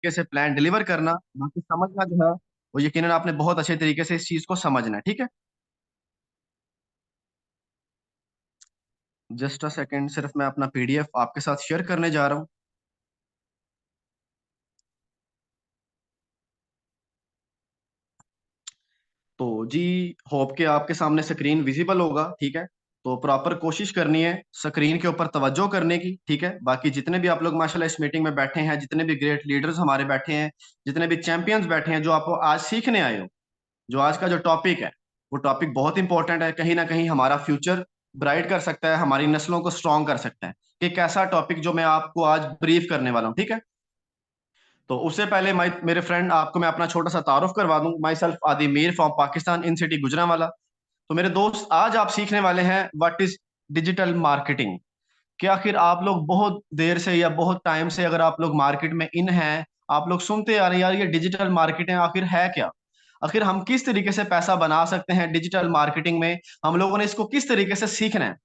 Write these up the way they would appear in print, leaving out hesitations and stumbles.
तरीके से plan deliver करना, बाकी समझना जो है वो यकीनन आपने बहुत अच्छे तरीके से इस चीज को समझना है। ठीक है, जस्ट अ सेकेंड, सिर्फ मैं अपना पीडीएफ आपके साथ शेयर करने जा रहा हूँ। तो जी, होप के आपके सामने स्क्रीन विजिबल होगा। ठीक है, तो प्रॉपर कोशिश करनी है स्क्रीन के ऊपर तवज्जो करने की। ठीक है, बाकी जितने भी आप लोग माशाल्लाह इस मीटिंग में बैठे हैं, जितने भी ग्रेट लीडर्स हमारे बैठे हैं, जितने भी चैंपियंस बैठे हैं, जो आपको आज सीखने आए हो, जो आज का जो टॉपिक है वो टॉपिक बहुत इंपॉर्टेंट है। कहीं ना कहीं हमारा फ्यूचर ब्राइट कर सकता है, हमारी नस्लों को स्ट्रांग कर सकता है। कि कैसा टॉपिक जो मैं आपको आज ब्रीफ करने वाला हूँ। ठीक है, तो उससे पहले मेरे फ्रेंड आपको मैं अपना छोटा सा तारुफ करवा दूं। माई सेल्फ आदि Mir from Pakistan in city Gujranwala. तो मेरे दोस्त, आज आप सीखने वाले हैं व्हाट इज डिजिटल मार्केटिंग। कि आखिर आप लोग बहुत देर से या बहुत टाइम से अगर आप लोग मार्केट में इन हैं, आप लोग सुनते आ रहे हैं यार ये डिजिटल मार्केटिंग आखिर है क्या। आखिर हम किस तरीके से पैसा बना सकते हैं डिजिटल मार्केटिंग में, हम लोगों ने इसको किस तरीके से सीखना है,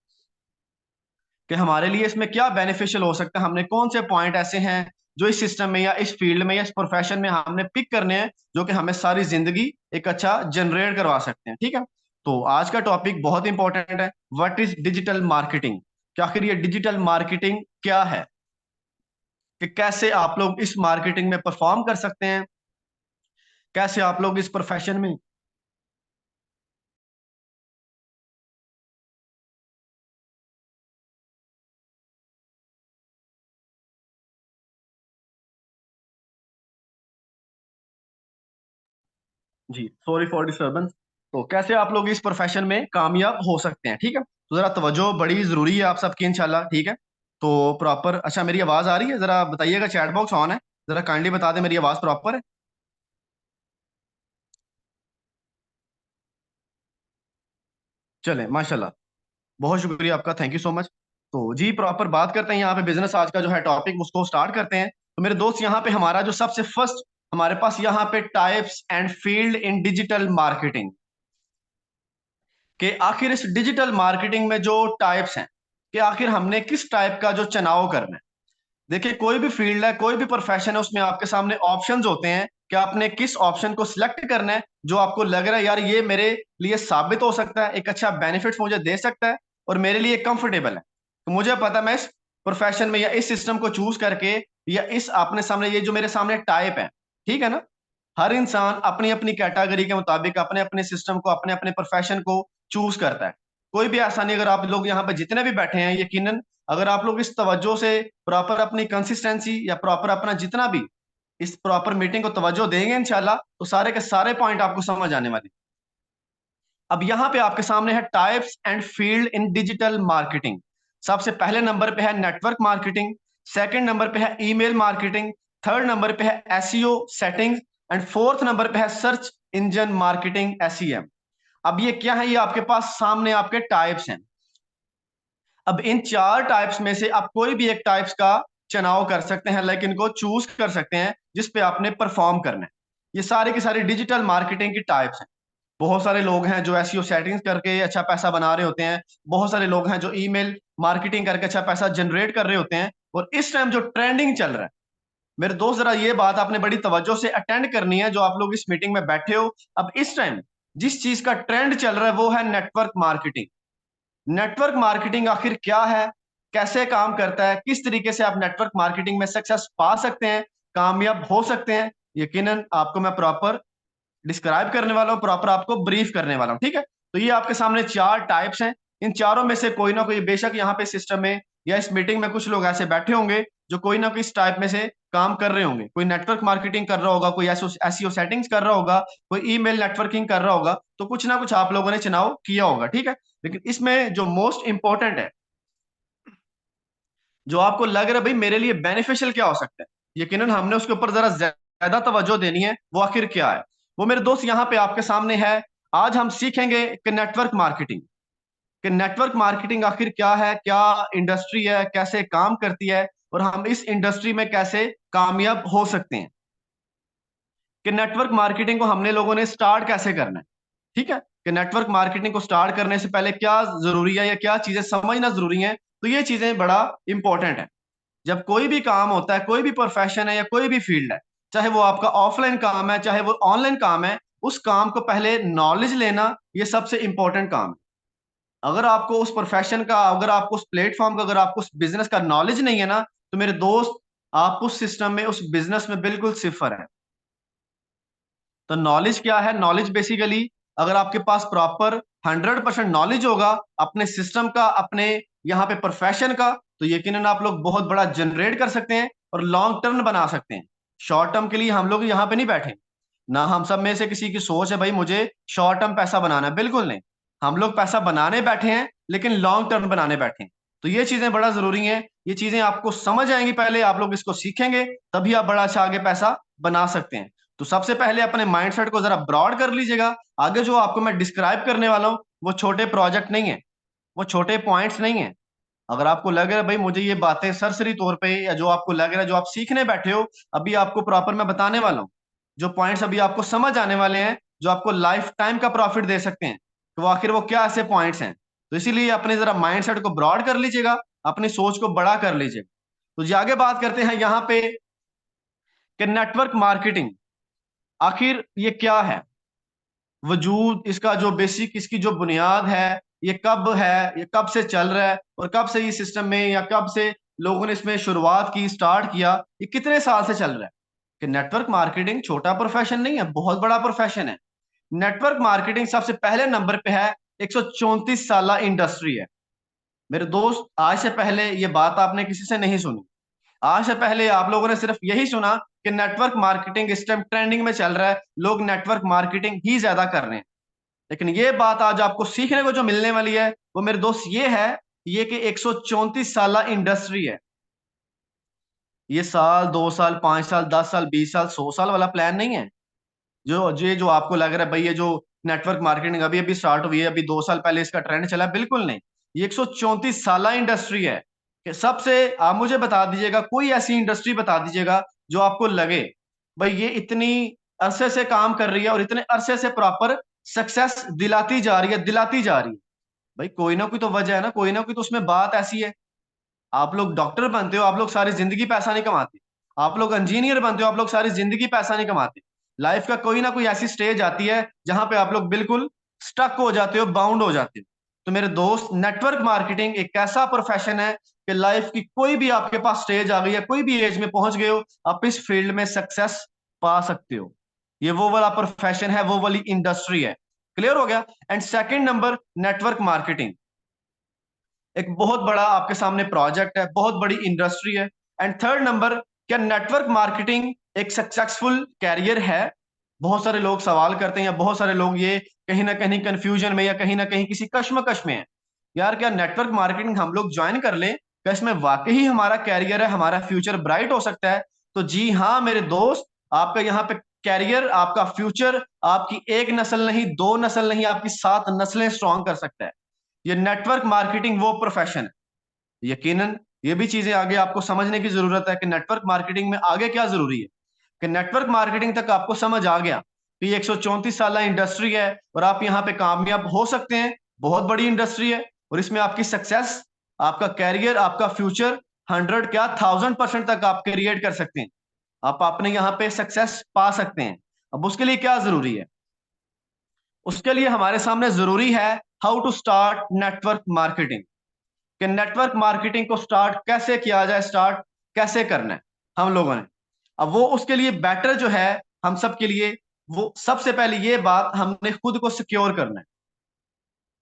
कि हमारे लिए इसमें क्या बेनिफिशियल हो सकता है, हमने कौन से पॉइंट ऐसे हैं जो इस सिस्टम में या इस फील्ड में या इस प्रोफेशन में हमने पिक करने हैं, जो कि हमें सारी जिंदगी एक अच्छा जनरेट करवा सकते हैं। ठीक है, तो आज का टॉपिक बहुत इंपॉर्टेंट है, व्हाट इज डिजिटल मार्केटिंग। कि आखिर ये डिजिटल मार्केटिंग क्या है, कि कैसे आप लोग इस मार्केटिंग में परफॉर्म कर सकते हैं, कैसे आप लोग इस प्रोफेशन में। जी, सॉरी फॉर डिस्टर्बेंस। तो कैसे आप लोग इस प्रोफेशन में कामयाब हो सकते हैं। ठीक है, तो जरा तवज्जो बड़ी जरूरी है आप सबकी इंशाल्लाह। ठीक है, तो प्रॉपर, अच्छा मेरी आवाज आ रही है, जरा बताइएगा, चैट बॉक्स ऑन है, जरा काइंडली बता दें मेरी आवाज प्रॉपर है। चले माशाल्लाह, बहुत शुक्रिया आपका, थैंक यू सो मच। तो जी प्रॉपर बात करते हैं यहाँ पे बिजनेस, आज का जो है टॉपिक उसको स्टार्ट करते हैं। तो मेरे दोस्त, यहाँ पे हमारा जो सबसे फर्स्ट हमारे पास यहाँ पे types and field in digital marketing, कि आखिर इस डिजिटल मार्केटिंग में जो टाइप्स हैं, कि आखिर हमने किस टाइप का जो चुनाव करना है। देखिए, कोई भी फील्ड है, कोई भी प्रोफेशन है, उसमें आपके सामने ऑप्शंस होते हैं कि आपने किस ऑप्शन को सिलेक्ट करना है, जो आपको लग रहा है यार ये मेरे लिए साबित हो सकता है, एक अच्छा बेनिफिट मुझे दे सकता है और मेरे लिए कंफर्टेबल है। तो मुझे पता है मैं इस प्रोफेशन में या इस सिस्टम को चूज करके, या इस अपने सामने ये जो मेरे सामने टाइप है, ठीक है ना, हर इंसान अपनी अपनी कैटेगरी के मुताबिक अपने अपने सिस्टम को, अपने अपने प्रोफेशन को चूज करता है। कोई भी ऐसा नहीं, अगर आप लोग यहाँ पे जितने भी बैठे हैं, यकीनन अगर आप लोग इस तवज्जो से प्रॉपर अपनी कंसिस्टेंसी या प्रॉपर अपना जितना भी इस प्रॉपर मीटिंग को तवज्जो देंगे इंशाल्लाह, तो सारे के सारे पॉइंट आपको समझ आने वाले। अब यहाँ पे आपके सामने है types and field in digital marketing. सबसे पहले नंबर पे है नेटवर्क मार्केटिंग, सेकंड नंबर पे है ईमेल मार्केटिंग, थर्ड नंबर पे है SEO settings, and fourth number पे है सर्च इंजन मार्केटिंग, एसईएम। अब ये क्या है, ये आपके पास सामने आपके टाइप्स हैं। अब इन चार टाइप्स में से आप कोई भी एक टाइप्स का चुनाव कर सकते हैं, लाइक इनको चूज कर सकते हैं जिस पे आपने परफॉर्म करना है। ये सारे की सारी डिजिटल मार्केटिंग की टाइप्स हैं। बहुत सारे लोग हैं जो एसईओ सेटिंग्स करके अच्छा पैसा बना रहे होते हैं, बहुत सारे लोग हैं जो ईमेल मार्केटिंग करके अच्छा पैसा जनरेट कर रहे होते हैं, और इस टाइम जो ट्रेंडिंग चल रहा है, मेरे दोस्त जरा ये बात आपने बड़ी तवज्जो से अटेंड करनी है, जो आप लोग इस मीटिंग में बैठे हो। अब इस टाइम जिस चीज का ट्रेंड चल रहा है वो है नेटवर्क मार्केटिंग। नेटवर्क मार्केटिंग आखिर क्या है, कैसे काम करता है, किस तरीके से आप नेटवर्क मार्केटिंग में सक्सेस पा सकते हैं, कामयाब हो सकते हैं, यकीनन आपको मैं प्रॉपर डिस्क्राइब करने वाला हूँ, प्रॉपर आपको ब्रीफ करने वाला हूँ। ठीक है, तो ये आपके सामने चार टाइप्स हैं। इन चारों में से कोई ना कोई, बेशक यहाँ पे सिस्टम में या इस मीटिंग में कुछ लोग ऐसे बैठे होंगे जो कोई ना कोई इस टाइप में से काम कर रहे होंगे। कोई नेटवर्क मार्केटिंग कर रहा होगा, कोई एसईओ सेटिंग्स कर रहा होगा, कोई ईमेल नेटवर्किंग कर रहा होगा, तो कुछ ना कुछ आप लोगों ने चुनाव किया होगा। ठीक है, लेकिन इसमें जो मोस्ट इंपॉर्टेंट है, जो आपको लग रहा है भाई मेरे लिए बेनिफिशियल क्या हो सकता है, यकीनन हमने उसके ऊपर जरा ज्यादा तवज्जो देनी है, वो आखिर क्या है। वो मेरे दोस्त यहाँ पे आपके सामने है। आज हम सीखेंगे कि नेटवर्क मार्केटिंग, कि नेटवर्क मार्केटिंग आखिर क्या है, क्या इंडस्ट्री है, कैसे काम करती है, और हम इस इंडस्ट्री में कैसे कामयाब हो सकते हैं, कि नेटवर्क मार्केटिंग को हमने लोगों ने स्टार्ट कैसे करना है। ठीक है, कि नेटवर्क मार्केटिंग को स्टार्ट करने से पहले क्या जरूरी है या क्या चीजें समझना जरूरी है, तो ये चीजें बड़ा इंपॉर्टेंट है। जब कोई भी काम होता है, कोई भी प्रोफेशन है या कोई भी फील्ड है, चाहे वो आपका ऑफलाइन काम है, चाहे वो ऑनलाइन काम है, उस काम को पहले नॉलेज लेना, ये सबसे इंपॉर्टेंट काम है। अगर आपको उस प्रोफेशन का, अगर आपको उस प्लेटफॉर्म का, अगर आपको उस बिजनेस का नॉलेज नहीं है ना, तो मेरे दोस्त, आप उस सिस्टम में, उस बिजनेस में बिल्कुल सिफर है। तो नॉलेज क्या है? नॉलेज बेसिकली, अगर आपके पास प्रॉपर 100% नॉलेज होगा अपने सिस्टम का, अपने यहाँ पे प्रोफेशन का, तो यकीनन आप लोग बहुत बड़ा जनरेट कर सकते हैं और लॉन्ग टर्म बना सकते हैं। शॉर्ट टर्म के लिए हम लोग यहाँ पे नहीं बैठे ना। हम सब में से किसी की सोच है भाई मुझे शॉर्ट टर्म पैसा बनाना है, बिल्कुल नहीं। हम लोग पैसा बनाने बैठे हैं, लेकिन लॉन्ग टर्म बनाने बैठे हैं। तो ये चीजें बड़ा जरूरी हैं। ये चीजें आपको समझ आएंगी, पहले आप लोग इसको सीखेंगे, तभी आप बड़ा अच्छा आगे पैसा बना सकते हैं। तो सबसे पहले अपने माइंडसेट को जरा ब्रॉड कर लीजिएगा। आगे जो आपको मैं डिस्क्राइब करने वाला हूँ, वो छोटे प्रोजेक्ट नहीं है, वो छोटे पॉइंट्स नहीं है। अगर आपको लग रहा है भाई मुझे ये बातें सरसरी तौर पे, या जो आपको लग रहा है, जो आप सीखने बैठे हो, अभी आपको प्रॉपर मैं बताने वाला हूँ। जो पॉइंट्स अभी आपको समझ आने वाले हैं, जो आपको लाइफ टाइम का प्रॉफिट दे सकते हैं, तो आखिर वो क्या ऐसे पॉइंट्स हैं। तो इसीलिए अपने जरा माइंडसेट को ब्रॉड कर लीजिएगा, अपनी सोच को बड़ा कर लीजिएगा। तो जी आगे बात करते हैं यहाँ पे कि नेटवर्क मार्केटिंग आखिर ये क्या है, वजूद इसका, जो बेसिक इसकी जो बुनियाद है, ये कब है, ये कब से चल रहा है, और कब से ये सिस्टम में, या कब से लोगों ने इसमें शुरुआत की, स्टार्ट किया, ये कितने साल से चल रहा है। कि नेटवर्क मार्केटिंग छोटा प्रोफेशन नहीं है, बहुत बड़ा प्रोफेशन है। नेटवर्क मार्केटिंग सबसे पहले नंबर पे है, 134 साल इंडस्ट्री है। मेरे दोस्त, आज से पहले ये बात आपने किसी से नहीं सुनी। आज से पहले आप लोगों ने सिर्फ यही सुना कि नेटवर्क मार्केटिंग इस टाइम ट्रेंडिंग में चल रहा है, लोग नेटवर्क मार्केटिंग ही ज्यादा कर रहे हैं। लेकिन ये बात आज आपको सीखने को जो मिलने वाली है, वो मेरे दोस्त ये है, ये कि 134 साल इंडस्ट्री है। ये साल, 2 साल, 5 साल, 10 साल, 20 साल, 100 साल वाला प्लान नहीं है। जो आपको लग रहा है भाई ये जो नेटवर्क मार्केटिंग अभी अभी स्टार्ट हुई है, अभी 2 साल पहले इसका ट्रेंड चला, बिल्कुल नहीं। ये 134 साल इंडस्ट्री है। कि सबसे, आप मुझे बता दीजिएगा, कोई ऐसी इंडस्ट्री बता दीजिएगा जो आपको लगे भाई ये इतनी अरसे से काम कर रही है और इतने अरसे से प्रॉपर सक्सेस दिलाती जा रही है, दिलाती जा रही है। भाई कोई ना कोई तो वजह है ना, कोई ना कोई तो उसमें बात ऐसी है। आप लोग डॉक्टर बनते हो, आप लोग सारी जिंदगी पैसा नहीं कमाते। आप लोग इंजीनियर बनते हो, आप लोग सारी जिंदगी पैसा नहीं कमाते। लाइफ का कोई ना कोई ऐसी स्टेज आती है जहां पे आप लोग बिल्कुल स्टक हो जाते हो, बाउंड हो जाते हो। तो मेरे दोस्त, नेटवर्क मार्केटिंग एक ऐसा प्रोफेशन है कि लाइफ की कोई भी आपके पास स्टेज आ गई है, कोई भी एज में पहुंच गए हो, आप इस फील्ड में सक्सेस पा सकते हो। ये वो वाला प्रोफेशन है, वो वाली इंडस्ट्री है। क्लियर हो गया? And second number, network marketing एक बहुत बड़ा आपके सामने प्रोजेक्ट है, बहुत बड़ी इंडस्ट्री है। एंड थर्ड नंबर, क्या नेटवर्क मार्केटिंग एक सक्सेसफुल कैरियर है? बहुत सारे लोग सवाल करते हैं, या बहुत सारे लोग ये कहीं ना कहीं कंफ्यूजन में, या कहीं ना कहीं किसी कश्मकश में है, यार क्या नेटवर्क मार्केटिंग हम लोग ज्वाइन कर लें, क्या इसमें वाकई ही हमारा कैरियर है, हमारा फ्यूचर ब्राइट हो सकता है? तो जी हाँ मेरे दोस्त, आपका यहाँ पे कैरियर, आपका फ्यूचर, आपकी एक नस्ल नहीं, दो नस्ल नहीं, आपकी 7 नस्लें स्ट्रॉन्ग कर सकता है। ये नेटवर्क मार्केटिंग वो प्रोफेशन है। यकीनन ये भी चीजें आगे आपको समझने की जरूरत है कि नेटवर्क मार्केटिंग में आगे क्या जरूरी है। कि नेटवर्क मार्केटिंग तक आपको समझ आ गया कि ये 134 साल इंडस्ट्री है और आप यहाँ पे कामयाब हो सकते हैं। बहुत बड़ी इंडस्ट्री है और इसमें आपकी सक्सेस, आपका कैरियर, आपका फ्यूचर 100 क्या 1000% तक आप क्रिएट कर सकते हैं। आप अपने यहाँ पे सक्सेस पा सकते हैं। अब उसके लिए क्या जरूरी है? उसके लिए हमारे सामने जरूरी है how to start network marketing. कि नेटवर्क मार्केटिंग को स्टार्ट कैसे किया जाए, स्टार्ट कैसे करना है हम लोगों ने। अब वो उसके लिए बेटर जो है हम सब के लिए, वो सबसे पहले ये बात, हमने खुद को सिक्योर करना है।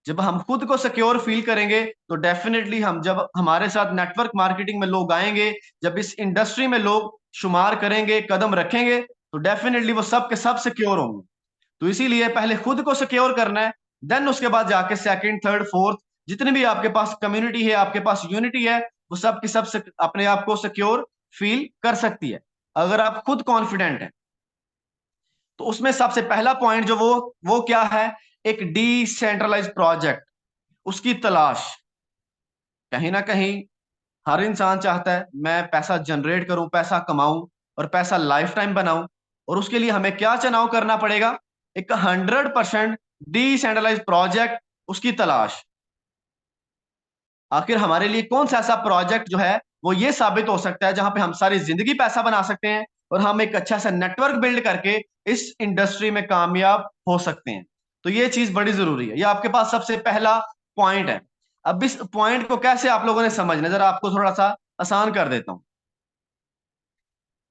जब हम खुद को सिक्योर फील करेंगे, तो डेफिनेटली हम, जब हमारे साथ नेटवर्क मार्केटिंग में लोग आएंगे, जब इस इंडस्ट्री में लोग शुमार करेंगे, कदम रखेंगे, तो डेफिनेटली वो सब के सब सिक्योर होंगे। तो इसीलिए पहले खुद को सिक्योर करना है, देन उसके बाद जाके सेकंड, थर्ड, फोर्थ, जितनी भी आपके पास कम्युनिटी है, आपके पास यूनिटी है, वो सब की सब अपने आप को सिक्योर फील कर सकती है, अगर आप खुद कॉन्फिडेंट हैं। तो उसमें सबसे पहला पॉइंट जो वो क्या है? एक डिसेंट्रलाइज प्रोजेक्ट, उसकी तलाश। कहीं ना कहीं हर इंसान चाहता है मैं पैसा जनरेट करूं, पैसा कमाऊं और पैसा लाइफ टाइम बनाऊं। और उसके लिए हमें क्या चुनाव करना पड़ेगा? एक 100% डिसेंट्रलाइज प्रोजेक्ट, उसकी तलाश। आखिर हमारे लिए कौन सा ऐसा प्रोजेक्ट जो है वो ये साबित हो सकता है जहां पे हम सारी जिंदगी पैसा बना सकते हैं, और हम एक अच्छा सा नेटवर्क बिल्ड करके इस इंडस्ट्री में कामयाब हो सकते हैं। तो ये चीज बड़ी जरूरी है। ये आपके पास सबसे पहला पॉइंट है। अब इस पॉइंट को कैसे आप लोगों ने समझना है, जरा आपको थोड़ा सा आसान कर देता हूं।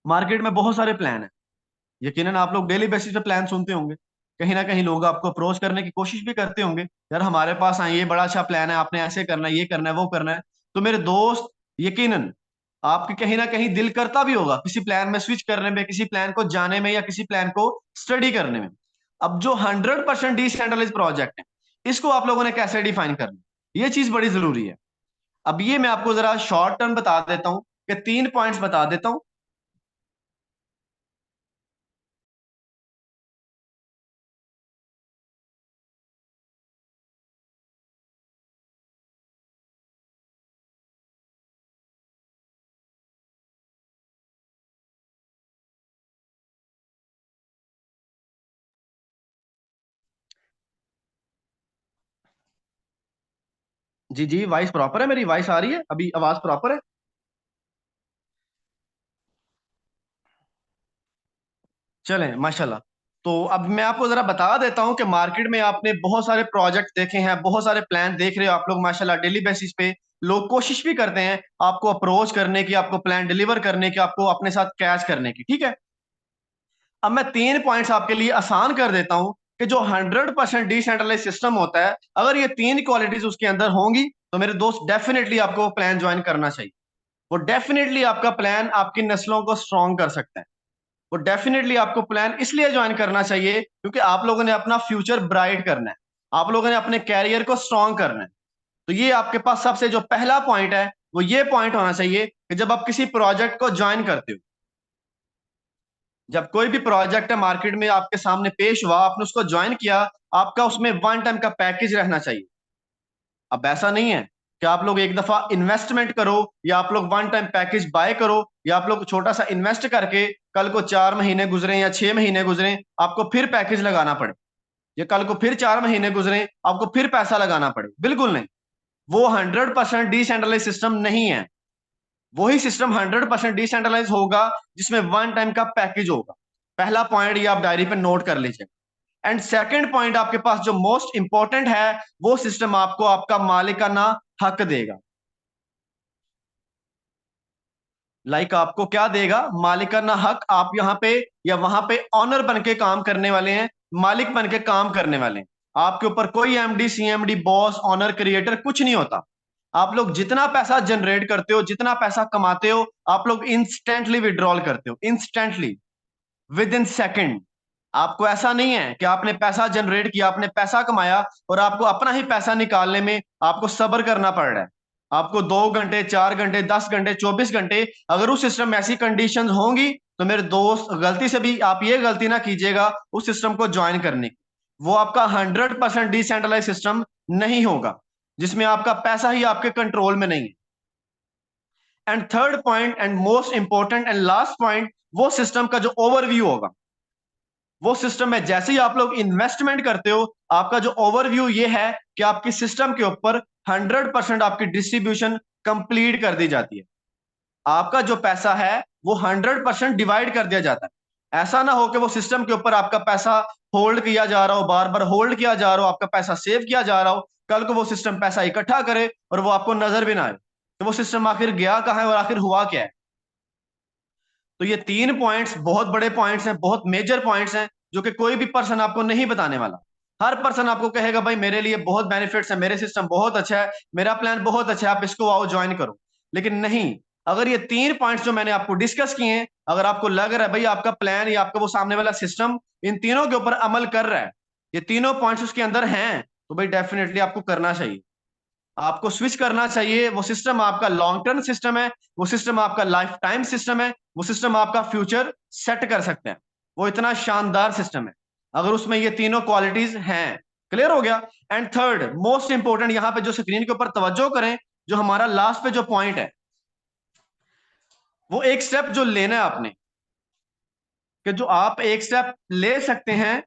मार्केट में बहुत सारे प्लान है, यकीनन आप लोग डेली बेसिस पे प्लान सुनते होंगे। कहीं ना कहीं लोग आपको अप्रोच करने की कोशिश भी करते होंगे, यार हमारे पास आए, ये बड़ा अच्छा प्लान है, आपने ऐसे करना है, ये करना है, वो करना है। तो मेरे दोस्त, यकीनन आपके कहीं ना कहीं दिल करता भी होगा किसी प्लान में स्विच करने में, किसी प्लान को जाने में, या किसी प्लान को स्टडी करने में। अब जो 100% डिसेंट्रलाइज प्रोजेक्ट है, इसको आप लोगों ने कैसे डिफाइन करना, ये चीज बड़ी जरूरी है। अब ये मैं आपको जरा शॉर्ट टर्म बता देता हूं, कि 3 पॉइंट्स बता देता हूं। जी जी, वॉइस प्रॉपर है, मेरी वॉइस आ रही है, अभी आवाज प्रॉपर है। चलें माशाल्लाह। तो अब मैं आपको जरा बता देता हूं कि मार्केट में आपने बहुत सारे प्रोजेक्ट देखे हैं, बहुत सारे प्लान देख रहे हो आप लोग माशाल्लाह डेली बेसिस पे। लोग कोशिश भी करते हैं आपको अप्रोच करने की, आपको प्लान डिलीवर करने की, आपको अपने साथ कैच करने की, ठीक है। अब मैं 3 पॉइंट्स आपके लिए आसान कर देता हूं, कि जो 100% डिसेंट्रलाइज सिस्टम होता है, अगर ये 3 क्वालिटीज उसके अंदर होंगी, तो मेरे दोस्त डेफिनेटली आपको प्लान ज्वाइन करना चाहिए। वो डेफिनेटली आपका प्लान आपकी नस्लों को स्ट्रॉन्ग कर सकता है। वो डेफिनेटली आपको प्लान इसलिए ज्वाइन करना चाहिए क्योंकि आप लोगों ने अपना फ्यूचर ब्राइट करना है, आप लोगों ने अपने कैरियर को स्ट्रॉन्ग करना है। तो ये आपके पास सबसे जो पहला पॉइंट है, वो ये पॉइंट होना चाहिए कि जब आप किसी प्रोजेक्ट को ज्वाइन करते हो, जब कोई भी प्रोजेक्ट है मार्केट में आपके सामने पेश हुआ, आपने उसको ज्वाइन किया, आपका उसमें वन टाइम का पैकेज रहना चाहिए। अब ऐसा नहीं है कि आप लोग एक दफा इन्वेस्टमेंट करो, या आप लोग वन टाइम पैकेज बाय करो, या आप लोग छोटा सा इन्वेस्ट करके कल को 4 महीने गुजरे या 6 महीने गुजरे, आपको फिर पैकेज लगाना पड़े, या कल को फिर 4 महीने गुजरे, आपको फिर पैसा लगाना पड़े। बिल्कुल नहीं। वो 100% डिसेंट्रलाइज सिस्टम नहीं है। वही सिस्टम 100% डिसेंट्रलाइज होगा जिसमें वन टाइम का पैकेज होगा। पहला पॉइंट ये आप डायरी पे नोट कर लीजिए। एंड सेकंड पॉइंट आपके पास जो मोस्ट इंपॉर्टेंट है, वो सिस्टम आपको आपका मालिकाना हक देगा। आपको क्या देगा? मालिकाना हक। आप यहाँ पे या वहां पे ऑनर बन के काम करने वाले हैं, मालिक बन के काम करने वाले हैं। आपके ऊपर कोई MD, CMD, boss, owner, creator कुछ नहीं होता। आप लोग जितना पैसा जनरेट करते हो, जितना पैसा कमाते हो, आप लोग इंस्टेंटली विड्रॉल करते हो, इंस्टेंटली, विद इन सेकेंड। आपको ऐसा नहीं है कि आपने पैसा जनरेट किया, आपने पैसा कमाया, और आपको अपना ही पैसा निकालने में आपको सब्र करना पड़ रहा है। आपको 2 घंटे, 4 घंटे, 10 घंटे, 24 घंटे, अगर उस सिस्टम में ऐसी कंडीशंस होंगी, तो मेरे दोस्त गलती से भी आप ये गलती ना कीजिएगा उस सिस्टम को ज्वाइन करने की। वो आपका 100% डिसेंट्रलाइज सिस्टम नहीं होगा, जिसमें आपका पैसा ही आपके कंट्रोल में नहीं है। And third point and most important and last point, वो सिस्टम का जो ओवरव्यू होगा, वो सिस्टम है जैसे ही आप लोग इन्वेस्टमेंट करते हो, आपका जो ओवरव्यू ये है कि आपकी सिस्टम के ऊपर 100% आपकी डिस्ट्रीब्यूशन कंप्लीट कर दी जाती है। आपका जो पैसा है वो 100% डिवाइड कर दिया जाता है। ऐसा ना हो कि वो सिस्टम के ऊपर आपका पैसा होल्ड किया जा रहा हो, बार बार होल्ड किया जा रहा हो, आपका पैसा सेव किया जा रहा हो, कल को वो सिस्टम पैसा इकट्ठा करे और वो आपको नजर भी ना आए, तो वो सिस्टम आखिर गया कहाँ है और आखिर हुआ क्या है। तो ये 3 पॉइंट्स बहुत बड़े पॉइंट्स हैं, बहुत मेजर पॉइंट्स हैं, जो कि कोई भी पर्सन आपको नहीं बताने वाला। हर पर्सन आपको कहेगा भाई मेरे लिए बहुत बेनिफिट्स है, मेरे सिस्टम बहुत अच्छा है, मेरा प्लान बहुत अच्छा है, आप इसको आओ ज्वाइन करो। लेकिन नहीं, अगर ये 3 पॉइंट्स जो मैंने आपको डिस्कस किए हैं, अगर आपको लग रहा है भाई आपका प्लान या आपका वो सामने वाला सिस्टम इन तीनों के ऊपर अमल कर रहा है, ये तीनों पॉइंट्स उसके अंदर हैं, तो भाई डेफिनेटली आपको करना चाहिए, आपको स्विच करना चाहिए। वो सिस्टम आपका लॉन्ग टर्म सिस्टम है, वो सिस्टम आपका लाइफ टाइम सिस्टम है, वो सिस्टम आपका फ्यूचर सेट कर सकते हैं। वो इतना शानदार सिस्टम है अगर उसमें ये तीनों क्वालिटीज हैं। क्लियर हो गया? एंड थर्ड मोस्ट इंपोर्टेंट, यहां पे जो स्क्रीन के ऊपर तवज्जो करें, जो हमारा लास्ट पे जो पॉइंट है, वो एक स्टेप जो लेना है आपने, कि जो आप एक स्टेप ले सकते हैं।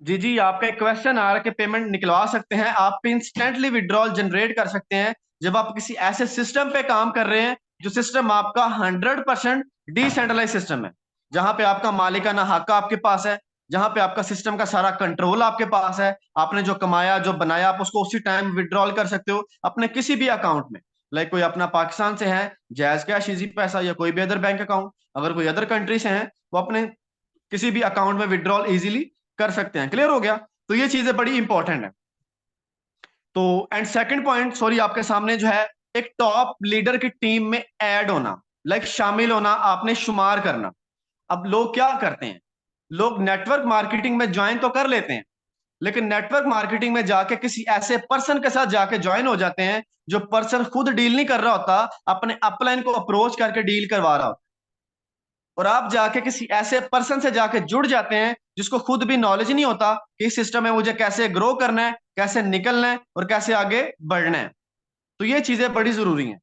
जी जी, आपका एक क्वेश्चन आ रहा है कि पेमेंट निकलवा सकते हैं, आप इंस्टेंटली विड्रॉल जनरेट कर सकते हैं जब आप किसी ऐसे सिस्टम पे काम कर रहे हैं जो सिस्टम आपका 100% डिसेंट्रलाइज सिस्टम है, जहां पे आपका मालिकाना हक आपके पास है, जहां पे आपका सिस्टम का सारा कंट्रोल आपके पास है। आपने जो कमाया जो बनाया आप उसको उसी टाइम विड्रॉल कर सकते हो अपने किसी भी अकाउंट में। लाइक कोई अपना पाकिस्तान से है, जैज कैश, इजी पैसा या कोई भी अदर बैंक अकाउंट, अगर कोई अदर कंट्री से है वो अपने किसी भी अकाउंट में विड्रॉल इजीली कर सकते हैं। क्लियर हो गया? तो ये चीजें बड़ी इंपॉर्टेंट है। तो एंड सेकंड पॉइंट, सॉरी, आपके सामने जो है एक टॉप लीडर की टीम में ऐड होना, लाइक शामिल होना, आपने शुमार करना। अब लोग क्या करते हैं, लोग नेटवर्क मार्केटिंग में ज्वाइन तो कर लेते हैं, लेकिन नेटवर्क मार्केटिंग में जाके किसी ऐसे पर्सन के साथ जाके ज्वाइन हो जाते हैं जो पर्सन खुद डील नहीं कर रहा होता, अपने अपलाइन को अप्रोच करके डील करवा रहा होता। और आप जाके किसी ऐसे पर्सन से जाके जुड़ जाते हैं जिसको खुद भी नॉलेज नहीं होता कि इस सिस्टम में मुझे कैसे ग्रो करना है, कैसे निकलना है और कैसे आगे बढ़ना है। तो ये चीजें बड़ी जरूरी हैं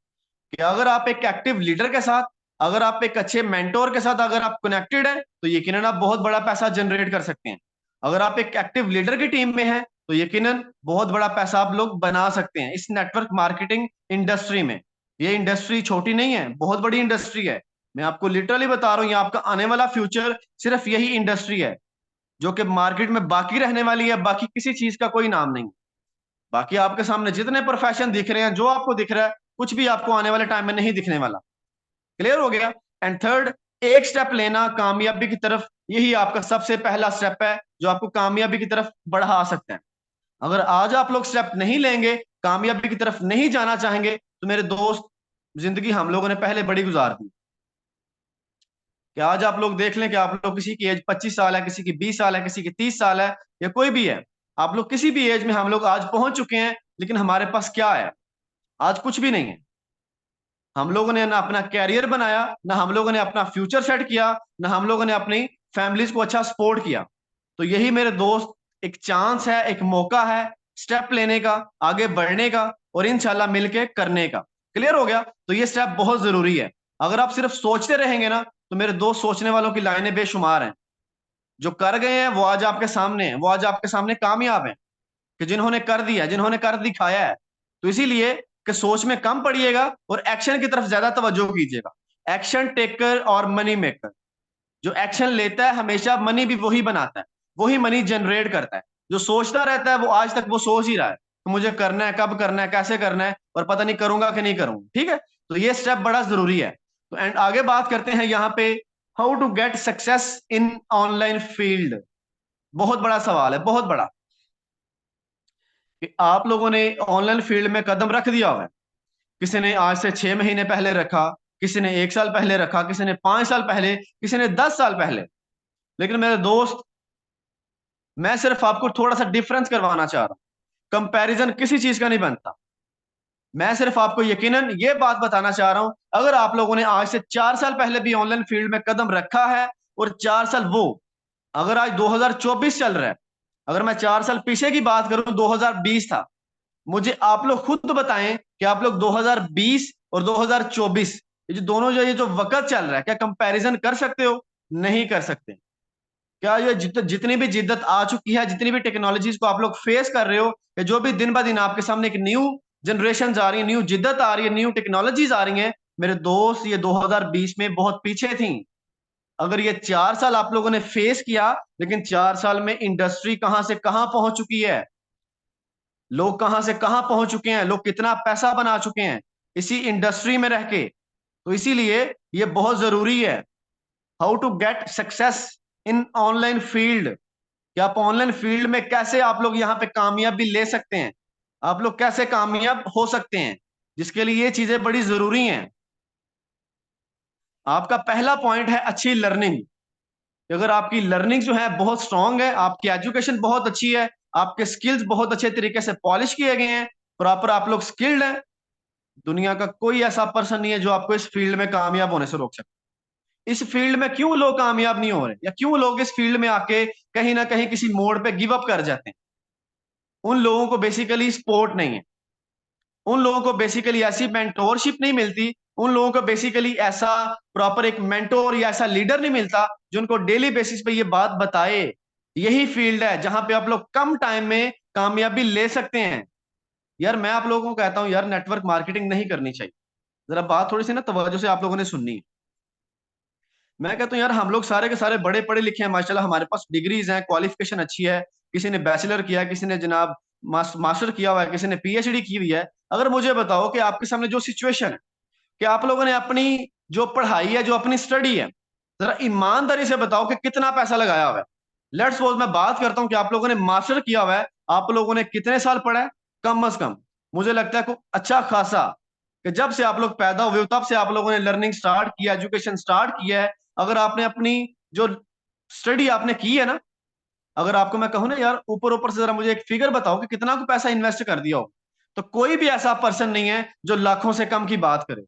कि अगर आप एक एक्टिव लीडर के साथ, अगर आप एक अच्छे मेंटोर के साथ अगर आप कनेक्टेड हैं तो यकीनन आप बहुत बड़ा पैसा जनरेट कर सकते हैं। अगर आप एक एक्टिव लीडर की टीम में हैं तो यकीनन बहुत बड़ा पैसा आप लोग बना सकते हैं इस नेटवर्क मार्केटिंग इंडस्ट्री में। ये इंडस्ट्री छोटी नहीं है, बहुत बड़ी इंडस्ट्री है। मैं आपको लिटरली बता रहा हूं, ये आपका आने वाला फ्यूचर सिर्फ यही इंडस्ट्री है जो कि मार्केट में बाकी रहने वाली है, बाकी किसी चीज का कोई नाम नहीं। बाकी आपके सामने जितने प्रोफेशन दिख रहे हैं, जो आपको दिख रहा है, कुछ भी आपको आने वाले टाइम में नहीं दिखने वाला। क्लियर हो गया? एंड थर्ड, एक स्टेप लेना कामयाबी की तरफ, यही आपका सबसे पहला स्टेप है जो आपको कामयाबी की तरफ बढ़ा सकते हैं। अगर आज आप लोग स्टेप नहीं लेंगे, कामयाबी की तरफ नहीं जाना चाहेंगे, तो मेरे दोस्त, जिंदगी हम लोगों ने पहले बड़ी गुजार दी। कि आज आप लोग देख लें कि आप लोग किसी की एज 25 साल है, किसी की 20 साल है, किसी की 30 साल है, या कोई भी है, आप लोग किसी भी एज में हम लोग आज पहुंच चुके हैं, लेकिन हमारे पास क्या है? आज कुछ भी नहीं है। हम लोगों ने ना अपना कैरियर बनाया, ना हम लोगों ने अपना फ्यूचर सेट किया, ना हम लोगों ने अपनी फैमिलीज को अच्छा सपोर्ट किया। तो यही मेरे दोस्त एक चांस है, एक मौका है स्टेप लेने का, आगे बढ़ने का और इंशाल्लाह मिलके करने का। क्लियर हो गया? तो ये स्टेप बहुत जरूरी है। अगर आप सिर्फ सोचते रहेंगे ना, तो मेरे दोस्त, सोचने वालों की लाइनें बेशुमार हैं। जो कर गए हैं वो आज आपके सामने हैं, वो आज आपके सामने कामयाब हैं, कि जिन्होंने कर दिया, जिन्होंने कर दिखाया है। तो इसीलिए कि सोच में कम पड़िएगा और एक्शन की तरफ ज्यादा तवज्जो कीजिएगा। एक्शन टेकर और मनी मेकर, जो एक्शन लेता है हमेशा मनी भी वही बनाता है, वही मनी जनरेट करता है। जो सोचता रहता है वो आज तक वो सोच ही रहा है कि मुझे करना है, कब करना है, कैसे करना है, और पता नहीं करूंगा कि नहीं करूंगा। ठीक है? तो ये स्टेप बड़ा जरूरी है। तो एंड आगे बात करते हैं यहाँ पे, how to get success in online field. बहुत बड़ा सवाल है, बहुत बड़ा, कि आप लोगों ने ऑनलाइन फील्ड में कदम रख दिया हुआ है। किसी ने आज से 6 महीने पहले रखा, किसी ने 1 साल पहले रखा, किसी ने 5 साल पहले, किसी ने 10 साल पहले। लेकिन मेरे दोस्त, मैं सिर्फ आपको थोड़ा सा डिफरेंस करवाना चाह रहा हूं। कंपैरिजन किसी चीज का नहीं बनता। मैं सिर्फ आपको यकीनन ये बात बताना चाह रहा हूं, अगर आप लोगों ने आज से 4 साल पहले भी ऑनलाइन फील्ड में कदम रखा है, और 4 साल वो, अगर आज 2024 चल रहा है, अगर मैं 4 साल पीछे की बात करूं, 2020 था, मुझे आप लोग खुद बताएं कि आप लोग 2020 और 2024, ये जो दोनों जो ये जो वक्त चल रहा है, क्या कंपैरिजन कर सकते हो? नहीं कर सकते। क्या ये जितनी भी जिद्दत आ चुकी है, जितनी भी टेक्नोलॉजीज को आप लोग फेस कर रहे हो, या जो भी दिन ब दिन आपके सामने एक न्यू जनरेशन आ रही है, न्यू जिद्दत आ रही है, न्यू टेक्नोलॉजीज आ रही हैं, मेरे दोस्त, ये 2020 में बहुत पीछे थी। अगर ये 4 साल आप लोगों ने फेस किया, लेकिन 4 साल में इंडस्ट्री कहां से कहां पहुंच चुकी है, लोग कहां से कहां पहुंच चुके हैं, लोग कितना पैसा बना चुके हैं इसी इंडस्ट्री में रह के। तो इसीलिए ये बहुत जरूरी है, how to get success in online field, कि आप ऑनलाइन फील्ड में कैसे आप लोग यहाँ पे कामयाबी ले सकते हैं, आप लोग कैसे कामयाब हो सकते हैं, जिसके लिए ये चीजें बड़ी जरूरी हैं। आपका पहला पॉइंट है अच्छी लर्निंग। अगर आपकी लर्निंग जो है बहुत स्ट्रांग है, आपकी एजुकेशन बहुत अच्छी है, आपके स्किल्स बहुत अच्छे तरीके से पॉलिश किए गए हैं, प्रॉपर आप लोग स्किल्ड हैं, दुनिया का कोई ऐसा पर्सन नहीं है जो आपको इस फील्ड में कामयाब होने से रोक सकता। इस फील्ड में क्यों लोग कामयाब नहीं हो रहे, या क्यों लोग इस फील्ड में आके कहीं ना कहीं किसी मोड़ पे गिव अप कर जाते हैं? उन लोगों को बेसिकली सपोर्ट नहीं है, उन लोगों को बेसिकली ऐसी मेंटोरशिप नहीं मिलती, उन लोगों को बेसिकली ऐसा प्रॉपर एक मेंटोर या ऐसा लीडर नहीं मिलता जो उनको डेली बेसिस पे ये बात बताए। यही फील्ड है जहां पे आप लोग कम टाइम में कामयाबी ले सकते हैं। यार मैं आप लोगों को कहता हूं, यार नेटवर्क मार्केटिंग नहीं करनी चाहिए, जरा बात थोड़ी सी ना तवज्जो से आप लोगों ने सुननी है। मैं कहता हूँ यार, हम लोग सारे के सारे बड़े पढ़े लिखे हैं माशाल्लाह, हमारे पास डिग्रीज हैं, क्वालिफिकेशन अच्छी है। किसी ने बैचलर किया, किसी ने जनाब मास्टर किया हुआ है, किसी ने पीएचडी की हुई है। अगर मुझे बताओ कि आपके सामने जो सिचुएशन है कि आप लोगों ने अपनी जो पढ़ाई है, जो अपनी स्टडी है, जरा ईमानदारी से बताओ कि कितना पैसा लगाया हुआ है। लेट्स सपोज मैं बात करता हूं कि आप लोगों ने मास्टर किया हुआ है, आप लोगों ने कितने साल पढ़ा है? कम अज कम मुझे लगता है को अच्छा खासा, कि जब से आप लोग पैदा हुए हो तब से आप लोगों ने लर्निंग स्टार्ट किया, एजुकेशन स्टार्ट किया है। अगर आपने अपनी जो स्टडी आपने की है ना, अगर आपको मैं कहूं ना यार, ऊपर ऊपर से जरा मुझे एक फिगर बताओ कि कितना को पैसा इन्वेस्ट कर दिया हो, तो कोई भी ऐसा पर्सन नहीं है जो लाखों से कम की बात करे।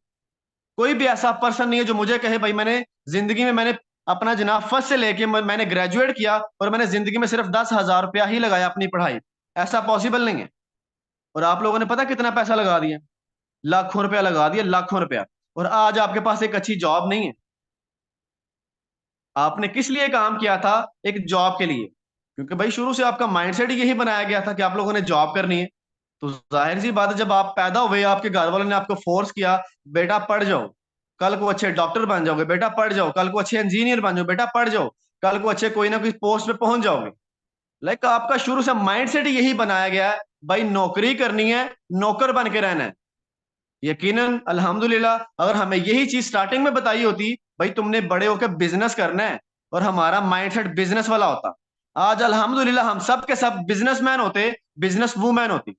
कोई भी ऐसा पर्सन नहीं है जो मुझे कहे भाई मैंने जिंदगी में मैंने अपना जनाब फर्स्ट से लेके मैंने ग्रेजुएट किया और मैंने जिंदगी में सिर्फ 10,000 रुपया ही लगाया अपनी पढ़ाई। ऐसा पॉसिबल नहीं है। और आप लोगों ने पता कितना पैसा लगा दिया? लाखों रुपया लगा दिया, लाखों रुपया। और आज आपके पास एक अच्छी जॉब नहीं है। आपने किस लिए काम किया था? एक जॉब के लिए। क्योंकि भाई शुरू से आपका माइंडसेट ही यही बनाया गया था कि आप लोगों ने जॉब करनी है। तो जाहिर सी बात है, जब आप पैदा हुए आपके घर वालों ने आपको फोर्स किया, बेटा पढ़ जाओ, कल को अच्छे डॉक्टर बन जाओगे, बेटा पढ़ जाओ, कल को अच्छे इंजीनियर बन जाओ, बेटा पढ़ जाओ, कल को अच्छे कोई ना कोई पोस्ट पे पहुंच जाओगे। लाइक आपका शुरू से माइंडसेट यही बनाया गया है, भाई नौकरी करनी है, नौकर बन के रहना है। यकीनन अल्हम्दुलिल्लाह, अगर हमें यही चीज स्टार्टिंग में बताई होती, भाई तुमने बड़े होकर बिजनेस करना है, और हमारा माइंडसेट बिजनेस वाला होता, आज अल्हम्दुलिल्लाह हम सब के सब बिजनेसमैन होते, बिजनेस वूमेन होती।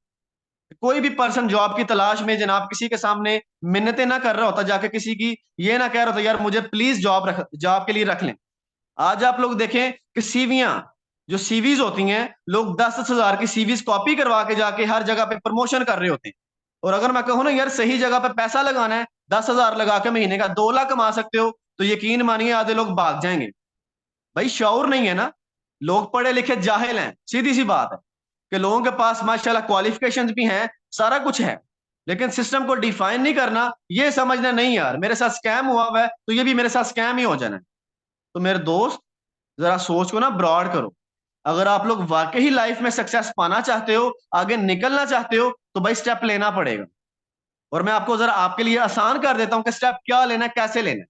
कोई भी पर्सन जॉब की तलाश में जनाब किसी के सामने मिन्नतें ना कर रहा होता, जाके किसी की ये ना कह रहा होता यार मुझे प्लीज जॉब के लिए रख लें। आज आप लोग देखें कि सीवियां, जो सीवीज होती हैं, लोग 10-10 हजार की सीवीज कॉपी करवा के जाके हर जगह पे प्रमोशन कर रहे होते हैं। और अगर मैं कहूँ ना यार सही जगह पे पैसा लगाना है, 10,000 लगा के महीने का 2 लाख कमा सकते हो, तो यकीन मानिए आधे लोग भाग जाएंगे। भाई शौर नहीं है ना। लोग पढ़े लिखे जाहिल हैं, सीधी सी बात है कि लोगों के पास माशाल्लाह क्वालिफिकेशंस भी हैं, सारा कुछ है, लेकिन सिस्टम को डिफाइन नहीं करना, ये समझना नहीं यार मेरे साथ स्कैम हुआ है तो ये भी मेरे साथ स्कैम ही हो जाना है। तो मेरे दोस्त, जरा सोच को ना ब्रॉड करो। अगर आप लोग वाकई लाइफ में सक्सेस पाना चाहते हो, आगे निकलना चाहते हो, तो भाई स्टेप लेना पड़ेगा। और मैं आपको जरा आपके लिए आसान कर देता हूं कि स्टेप क्या लेना है, कैसे लेना है।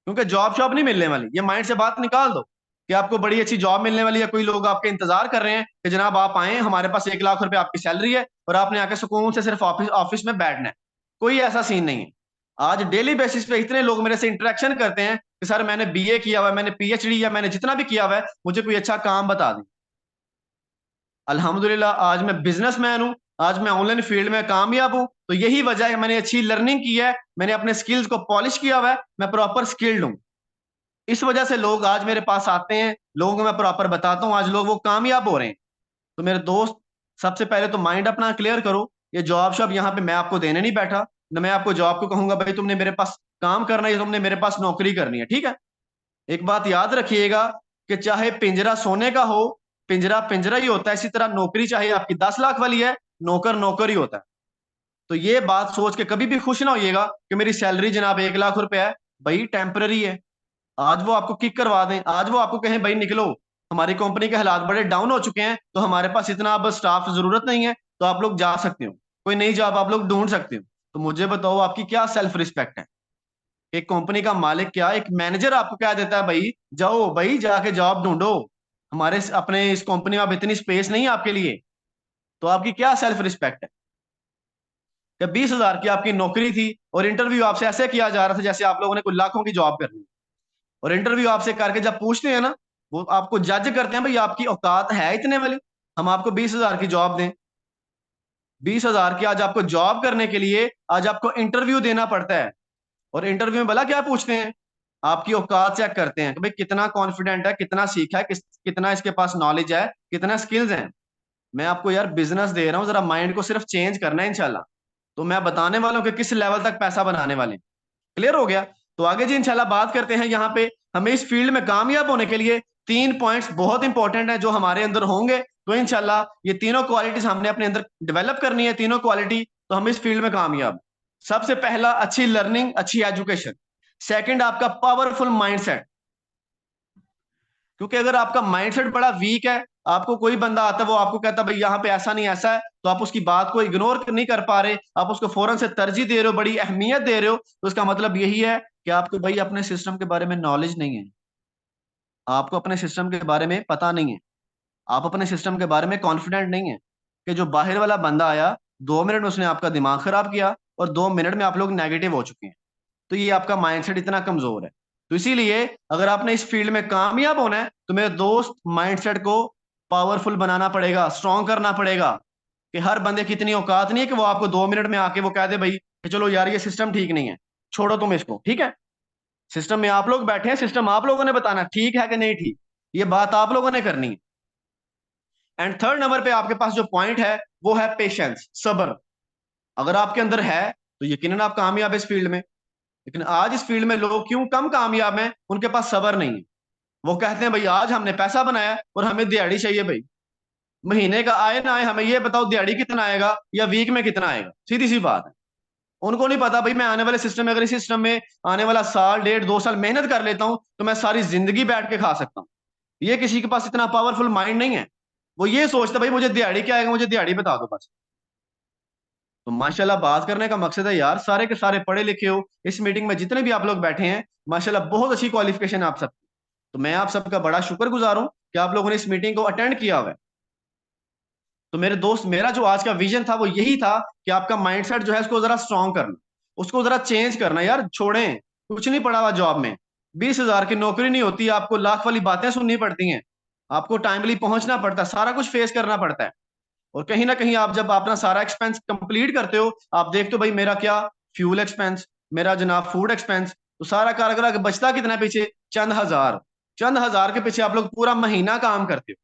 क्योंकि जॉब शॉब नहीं मिलने वाली, ये माइंड से बात निकाल दो कि आपको बड़ी अच्छी जॉब मिलने वाली है। कोई लोग आपके इंतजार कर रहे हैं कि जनाब आप आए, हमारे पास 1 लाख रुपए आपकी सैलरी है और आपने आके सुकून से सिर्फ ऑफिस ऑफिस में बैठना है। कोई ऐसा सीन नहीं है। आज डेली बेसिस पे इतने लोग मेरे से इंटरेक्शन करते हैं कि सर मैंने बीए किया हुआ है, मैंने पीएचडी या मैंने जितना भी किया हुआ है, मुझे कोई अच्छा काम बता दें। अल्हम्दुलिल्लाह आज मैं बिजनेसमैन हूं, आज मैं ऑनलाइन फील्ड में कामयाब हूं, तो यही वजह है, मैंने अच्छी लर्निंग की है, मैंने अपने स्किल्स को पॉलिश किया हुआ है, मैं प्रॉपर स्किल्ड हूं। इस वजह से लोग आज मेरे पास आते हैं, लोगों को मैं प्रॉपर बताता हूँ, आज लोग वो कामयाब हो रहे हैं। तो मेरे दोस्त, सबसे पहले तो माइंड अपना क्लियर करो। ये जॉब शॉब यहाँ पे मैं आपको देने नहीं बैठा, न मैं आपको जॉब को कहूंगा भाई तुमने मेरे पास काम करना है, तुमने मेरे पास नौकरी करनी है, ठीक है। एक बात याद रखिएगा कि चाहे पिंजरा सोने का हो, पिंजरा पिंजरा ही होता है, इसी तरह नौकरी चाहे आपकी 10 लाख वाली है, नौकर नौकर ही होता है। तो ये बात सोच के कभी भी खुश ना होइएगा कि मेरी सैलरी जनाब 1 लाख रुपए है। भाई टेम्पररी है। आज वो आपको किक करवा दें, आज वो आपको कहें भाई निकलो, हमारी कंपनी के हालात बड़े डाउन हो चुके हैं, तो हमारे पास इतना अब स्टाफ जरूरत नहीं है, तो आप लोग जा सकते हो, कोई नई जॉब आप लोग ढूंढ सकते हो। तो मुझे बताओ आपकी क्या सेल्फ रिस्पेक्ट है? एक कंपनी का मालिक क्या, एक मैनेजर आपको क्या देता है, भाई जाओ भाई जाके जॉब ढूंढो, हमारे अपने इस कंपनी में अब इतनी स्पेस नहीं है आपके लिए। तो आपकी क्या सेल्फ रिस्पेक्ट है? कि 20,000 की आपकी नौकरी थी और इंटरव्यू आपसे ऐसे किया जा रहा था जैसे आप लोगों ने कोई लाखों की जॉब करनी है। और इंटरव्यू आपसे करके जब पूछते हैं ना, वो आपको जज करते हैं भाई आपकी औकात है इतने वाली, हम आपको 20,000 की जॉब दें। 20,000 की आज आपको जॉब करने के लिए आज आपको इंटरव्यू देना पड़ता है। और इंटरव्यू में भला क्या पूछते हैं? आपकी औकात चेक करते हैं कि भाई कितना कॉन्फिडेंट है, कितना सीखा है, कितना इसके पास नॉलेज है, कितना स्किल्स हैं। मैं आपको यार बिजनेस दे रहा हूँ, जरा माइंड को सिर्फ चेंज करना है इंशाल्लाह। तो मैं बताने वाला हूँ कि किस लेवल तक पैसा बनाने वाले हैं। क्लियर हो गया? तो आगे जी इंशाल्लाह बात करते हैं। यहाँ पे हमें इस फील्ड में कामयाब होने के लिए 3 पॉइंट्स बहुत इंपॉर्टेंट है जो हमारे अंदर होंगे, तो इंशाल्लाह ये तीनों क्वालिटीज हमने अपने अंदर डेवलप करनी है, तीनों क्वालिटी, तो हम इस फील्ड में कामयाब। सबसे पहला, अच्छी लर्निंग, अच्छी एजुकेशन। सेकंड, आपका पावरफुल माइंडसेट। क्योंकि अगर आपका माइंडसेट बड़ा वीक है, आपको कोई बंदा आता है, वो आपको कहता है भाई यहाँ पे ऐसा नहीं ऐसा है, तो आप उसकी बात को इग्नोर नहीं कर पा रहे, आप उसको फौरन से तरजीह दे रहे हो, बड़ी अहमियत दे रहे हो, तो उसका मतलब यही है कि आपको भाई अपने सिस्टम के बारे में नॉलेज नहीं है, आपको अपने सिस्टम के बारे में पता नहीं है, आप अपने सिस्टम के बारे में कॉन्फिडेंट नहीं है कि जो बाहर वाला बंदा आया, 2 मिनट में उसने आपका दिमाग खराब किया और 2 मिनट में आप लोग नेगेटिव हो चुके हैं। तो ये आपका माइंडसेट इतना कमजोर है। तो इसीलिए अगर आपने इस फील्ड में कामयाब होना है तो मेरे दोस्त, माइंडसेट को पावरफुल बनाना पड़ेगा, स्ट्रांग करना पड़ेगा, कि हर बंदे की इतनी औकात नहीं है कि वो आपको 2 मिनट में आके वो कह दे भाई कि चलो यार ये सिस्टम ठीक नहीं है, छोड़ो तुम इसको, ठीक है। सिस्टम में आप लोग बैठे हैं, सिस्टम आप लोगों ने बताना ठीक है कि नहीं ठीक, ये बात आप लोगों ने करनी है। एंड थर्ड नंबर पे आपके पास जो पॉइंट है वो है पेशेंस, सब्र। अगर आपके अंदर है तो यकीनन आप कामयाब है इस फील्ड में। लेकिन आज इस फील्ड में लोग क्यों कम कामयाब हैं? उनके पास सब्र नहीं है। वो कहते हैं भाई आज हमने पैसा बनाया और हमें दिहाड़ी चाहिए भाई, महीने का आए ना आए हमें ये बताओ दिहाड़ी कितना आएगा या वीक में कितना आएगा, सीधी सी बात है। उनको नहीं पता भाई मैं आने वाले सिस्टम में, अगर इस सिस्टम में आने वाला साल, 1.5, 2 साल मेहनत कर लेता हूं तो मैं सारी जिंदगी बैठ के खा सकता हूं। ये किसी के पास इतना पावरफुल माइंड नहीं है। वो ये सोचता भाई मुझे दिहाड़ी क्या आएगा, मुझे दिहाड़ी बता दो बस। तो माशाल्लाह बात करने का मकसद है यार, सारे के सारे पढ़े लिखे हो, इस मीटिंग में जितने भी आप लोग बैठे हैं माशाल्लाह बहुत अच्छी क्वालिफिकेशन है आप सब। तो मैं आप सबका बड़ा शुक्रगुजार हूं कि आप लोगों ने इस मीटिंग को अटेंड किया हुआ है। तो मेरे दोस्त, मेरा जो आज का विजन था वो यही था कि आपका माइंडसेट जो है उसको जरा स्ट्रांग करना, उसको जरा चेंज करना। यार छोड़ें, कुछ नहीं पड़ा हुआ जॉब में, 20,000 की नौकरी नहीं होती, आपको लाख वाली बातें सुननी पड़ती हैं, आपको टाइमली पहुंचना पड़ता है, सारा कुछ फेस करना पड़ता है। और कहीं ना कहीं आप जब अपना सारा एक्सपेंस कंप्लीट करते हो, आप देखते हो भाई मेरा क्या फ्यूल एक्सपेंस, मेरा जनाब फूड एक्सपेंस, तो सारा कारगर के बचता कितना है पीछे? चंद हजार। चंद हजार के पीछे आप लोग पूरा महीना काम करते हो।